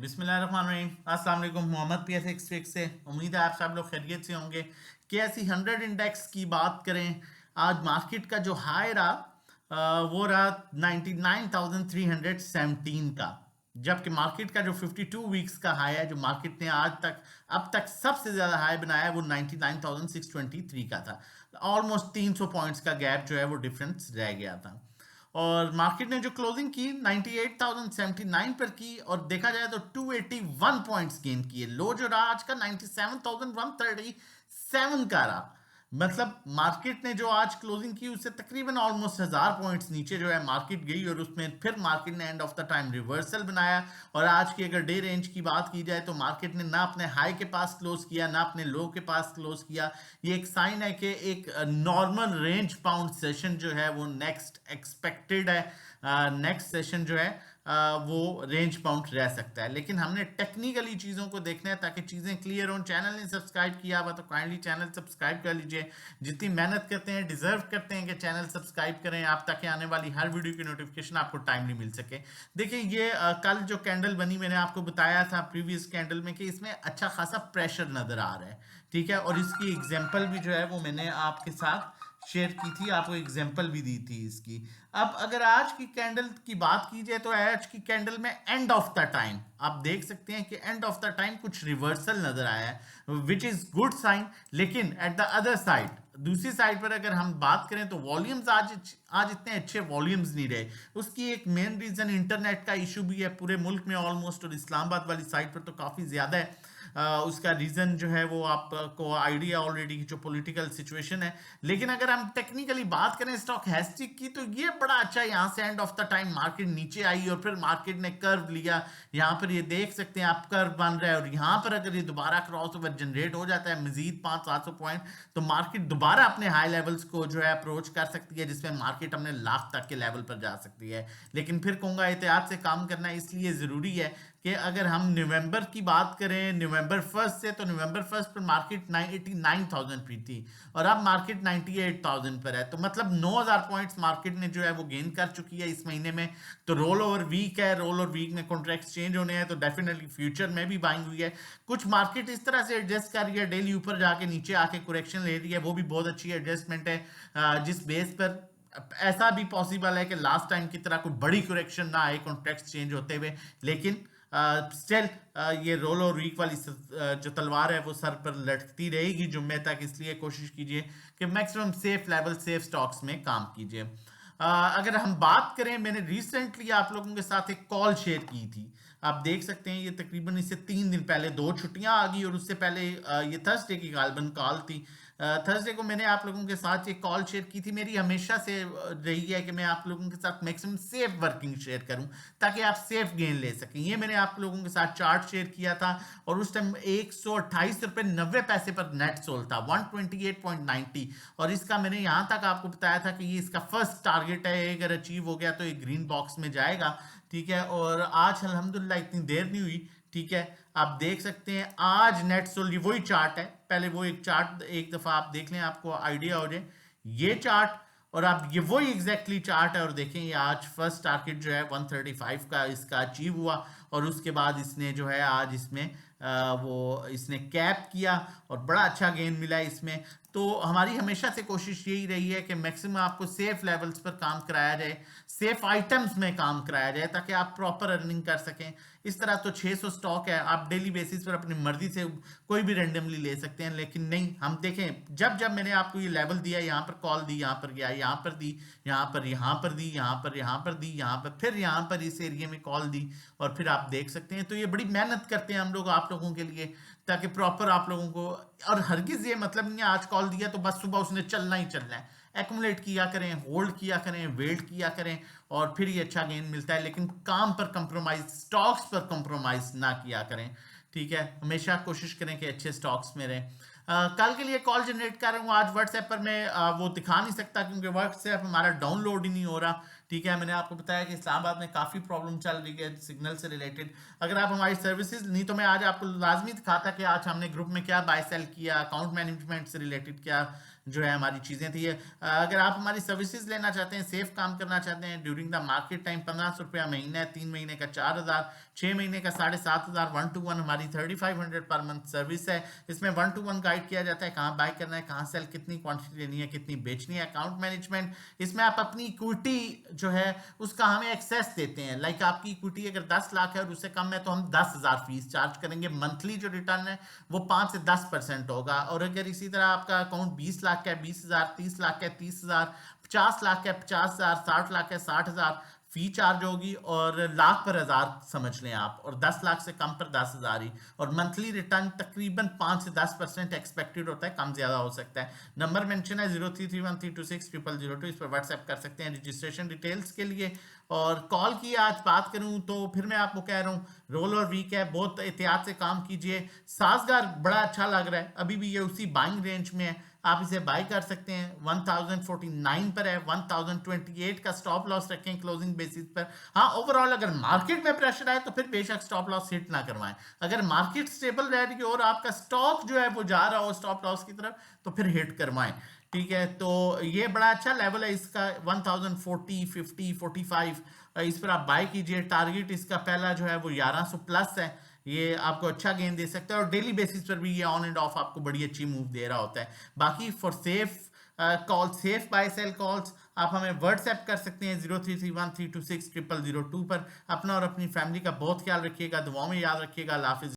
बिस्मिल्लाहिर्रहमानिर्रहीम। अस्सलाम वालेकुम। मोहम्मद PSX से उम्मीद है आप सब लोग खैरियत से होंगे। KSE 100 इंडेक्स की बात करें, आज मार्केट का जो हाई रहा वो रहा 99,317 का, जबकि मार्केट का जो 52 वीक्स का हाई है, जो मार्केट ने आज तक अब तक सबसे ज़्यादा हाई बनाया है, वो 99,623 का था। ऑलमोस्ट 300 पॉइंट्स का गैप जो है वो डिफरेंस रह गया था। और मार्केट ने जो क्लोजिंग की 98,079 पर की, और देखा जाए तो 281 पॉइंट्स गेन किए। लो जो रहा आज का 97,137 का रहा। मतलब मार्केट ने जो आज क्लोजिंग की उससे तकरीबन ऑलमोस्ट 1000 पॉइंट्स नीचे जो है मार्केट गई, और उसमें फिर मार्केट ने end of the time reversal बनाया। और आज की अगर डे रेंज की बात की जाए तो मार्केट ने ना अपने हाई के पास क्लोज किया, ना अपने लो के पास क्लोज किया। ये एक साइन है कि एक नॉर्मल रेंज बाउंड सेशन जो है वो नेक्स्ट एक्सपेक्टेड है। नेक्स्ट सेशन जो है वो रेंज बाउंड रह सकता है, लेकिन हमने टेक्निकली चीज़ों को देखना है ताकि चीज़ें क्लियर हों। चैनल ने सब्सक्राइब किया हुआ तो काइंडली चैनल सब्सक्राइब कर लीजिए। जितनी मेहनत करते हैं डिजर्व करते हैं कि चैनल सब्सक्राइब करें आप, ताकि आने वाली हर वीडियो की नोटिफिकेशन आपको टाइमली मिल सके। देखिए ये कल जो कैंडल बनी, मैंने आपको बताया था प्रीवियस कैंडल में कि इसमें अच्छा खासा प्रेशर नज़र आ रहा है, ठीक है। और इसकी एग्जाम्पल भी जो है वो मैंने आपके साथ शेयर की थी, आपको एग्जाम्पल भी दी थी इसकी। अब अगर आज की कैंडल की बात की जाए तो आज की कैंडल में एंड ऑफ द टाइम आप देख सकते हैं कि एंड ऑफ द टाइम कुछ रिवर्सल नजर आया है, विच इज गुड साइन। लेकिन एट द अदर साइड, दूसरी साइड पर अगर हम बात करें तो वॉल्यूम्स आज इतने अच्छे वॉल्यूम्स नहीं रहे। उसकी एक मेन रीजन इंटरनेट का इशू भी है पूरे मुल्क में ऑलमोस्ट, और इस्लामाबाद वाली साइड पर तो काफ़ी ज़्यादा है। उसका रीज़न जो है वो आपको आइडिया ऑलरेडी जो पॉलिटिकल सिचुएशन है। लेकिन अगर हम टेक्निकली बात करें स्टॉक हैस्टिक की, तो ये बड़ा अच्छा, यहाँ से end of the time market नीचे आई और फिर मार्केट ने कर्व लिया। यहाँ पर ये देख सकते हैं आप, कर्व बन रहा है, और यहाँ पर अगर ये दोबारा क्रॉस ओवर जनरेट हो जाता है मजीद 500-700 पॉइंट, तो मार्केट दोबारा अपने हाई लेवल्स को जो है अप्रोच कर सकती है, जिसमें मार्केट अपने लाख तक के लेवल पर जा सकती है। लेकिन फिर कहूँगा एहतियात से काम करना इसलिए ज़रूरी है कि अगर हम नवंबर की बात करें, नवंबर 1 से, तो नवंबर 1 पर मार्केट 89,000 पे थी और अब मार्केट 98,000 पर है। तो मतलब 9,000 पॉइंट्स मार्केट ने जो है वो गेन कर चुकी है इस महीने में। तो रोल ओवर वीक है, रोल ओवर वीक में कॉन्ट्रैक्ट चेंज होने हैं, तो डेफिनेटली फ्यूचर में भी बाइंग हुई है। कुछ मार्केट इस तरह से एडजस्ट कर रही है, डेली ऊपर जाके नीचे आके करेक्शन ले रही है, वो भी बहुत अच्छी एडजस्टमेंट है, जिस बेस पर ऐसा भी पॉसिबल है कि लास्ट टाइम की तरह कोई बड़ी करेक्शन ना आए कॉन्ट्रैक्ट चेंज होते हुए। लेकिन स्टिल ये रोल और वीक वाली जो तलवार है वो सर पर लटकती रहेगी जुम्मे तक, इसलिए कोशिश कीजिए कि maximum safe level safe stocks में काम कीजिए। अगर हम बात करें, मैंने रिसेंटली आप लोगों के साथ एक कॉल शेयर की थी। आप देख सकते हैं ये तकरीबन इससे 3 दिन पहले, 2 छुट्टियां आ गई और उससे पहले ये थर्सडे की गालबन कॉल थी। थर्सडे को मैंने आप लोगों के साथ एक कॉल शेयर की थी। मेरी हमेशा से रही है कि मैं आप लोगों के साथ मैक्सिमम सेफ वर्किंग शेयर करूं ताकि आप सेफ गेन ले सकें। ये मैंने आप लोगों के साथ चार्ट शेयर किया था, और उस टाइम 128 रुपये 90 पैसे पर नेट सोल था, 128.90। और इसका मैंने यहाँ तक आपको बताया था कि ये इसका फर्स्ट टारगेट है, अगर अचीव हो गया तो ये ग्रीन बॉक्स में जाएगा, ठीक है। और आज अल्हम्दुलिल्लाह इतनी देर नहीं हुई, ठीक है। आप देख सकते हैं आज नेट सोल, ये वही चार्ट है, पहले वो एक चार्ट एक दफ़ा आप देख लें, आपको आइडिया हो जाए। ये चार्ट और आप ये वही एग्जैक्टली चार्ट है, और देखें ये आज फर्स्ट टारगेट जो है 135 का इसका अचीव हुआ, और उसके बाद इसने जो है आज इसमें वो इसने कैप किया और बड़ा अच्छा गेन मिला इसमें। तो हमारी हमेशा से कोशिश यही रही है कि मैक्सिमम आपको सेफ लेवल्स पर काम कराया जाए, सेफ आइटम्स में काम कराया जाए, ताकि आप प्रॉपर अर्निंग कर सकें। इस तरह तो 600 स्टॉक है, आप डेली बेसिस पर अपनी मर्जी से कोई भी रेंडमली ले सकते हैं, लेकिन नहीं, हम देखें जब जब मैंने आपको ये लेवल दिया, यहाँ पर कॉल दी, यहाँ पर गया, यहाँ पर दी, यहाँ पर यहाँ पर दी, यहाँ पर यहाँ पर दी, यहाँ पर फिर यहाँ पर इस एरिया में कॉल दी, और फिर आप देख सकते हैं। तो ये बड़ी मेहनत करते हैं हम लोग आप लोगों के लिए, ताकि प्रॉपर आप लोगों को, और हरगिज ये मतलब नहीं है आज कॉल दिया तो बस सुबह उसने चलना ही चलना है। एक्मुलेट किया करें, होल्ड किया करें, वेट किया करें, और फिर ये अच्छा गेन मिलता है। लेकिन काम पर कंप्रोमाइज, स्टॉक्स पर कंप्रोमाइज ना किया करें, ठीक है। हमेशा कोशिश करें कि अच्छे स्टॉक्स में रहें। कल के लिए कॉल जनरेट कर रहा हूँ, आज व्हाट्सएप पर मैं वो दिखा नहीं सकता क्योंकि व्हाट्सएप हमारा डाउनलोड ही नहीं हो रहा, ठीक है। मैंने आपको बताया कि इस्लामाबाद में काफ़ी प्रॉब्लम चल रही है सिग्नल से रिलेटेड। अगर आप हमारी सर्विसेज, नहीं तो मैं आज आपको लाजमी दिखाता कि आज हमने ग्रुप में क्या बाय सेल किया, अकाउंट मैनेजमेंट से रिलेटेड क्या जो है हमारी चीज़ें थी। अगर आप हमारी सर्विसेज लेना चाहते हैं, सेफ काम करना चाहते हैं ड्यूरिंग द मार्केट टाइम, 1500 रुपया महीना है, 3 महीने का 4,000, 6 महीने का 7,500 1-to-1 हमारी 3500 पर मंथ सर्विस है। इसमें 1-to-1 गाइड किया जाता है कहाँ बाय करना है, कहाँ सेल, कितनी क्वांटिटी लेनी है, कितनी बेचनी है। अकाउंट मैनेजमेंट, इसमें आप अपनी इक्विटी जो है उसका हमें एक्सेस देते हैं। लाइक आपकी इक्विटी अगर 10 लाख है और उससे कम है तो हम 10,000 फीस चार्ज करेंगे। मंथली जो रिटर्न है वो 5 से 10% होगा। और अगर इसी तरह आपका अकाउंट 20 लाख का है 20,000, 30 लाख का है 30,000, 50 लाख का है 50,000, 60 लाख का है 60,000 फी चार्ज होगी। और लाख पर हजार समझ लें आप, और 10 लाख से कम पर 10,000 ही। और मंथली रिटर्न तकरीबन 5 से 10% एक्सपेक्टेड होता है, कम ज्यादा हो सकता है। नंबर मेंशन है 033132600002, इस पर व्हाट्सएप कर सकते हैं रजिस्ट्रेशन डिटेल्स के लिए। और कॉल की आज बात करूं तो फिर मैं आपको कह रहा हूं रोल और वीक है, बहुत एहतियात से काम कीजिए। साजगार बड़ा अच्छा लग रहा है, अभी भी ये उसी बाइंग रेंज में है, आप इसे बाय कर सकते हैं। 1049 पर है, 1028 का स्टॉप लॉस रखें क्लोजिंग बेसिस पर। हाँ, ओवरऑल अगर मार्केट में प्रेशर आए तो फिर बेशक स्टॉप लॉस हिट ना करवाएं। अगर मार्केट स्टेबल रह रही है और आपका स्टॉक जो है वो जा रहा हो स्टॉप लॉस की तरफ तो फिर हिट करवाएं। ठीक है, तो ये बड़ा अच्छा लेवल है इसका 1040, 50, 45, इस पर आप बाय कीजिए। टारगेट इसका पहला जो है वो 1100 प्लस है, ये आपको अच्छा गेन दे सकता है। और डेली बेसिस पर भी ये ऑन एंड ऑफ आपको बड़ी अच्छी मूव दे रहा होता है। बाकी for safe call, safe buy sell calls आप हमें व्हाट्सएप कर सकते हैं 0331326002 पर। अपना और अपनी फैमिली का बहुत ख्याल रखिएगा, दुआओं में याद रखिएगा। अल्लाह हाफिज।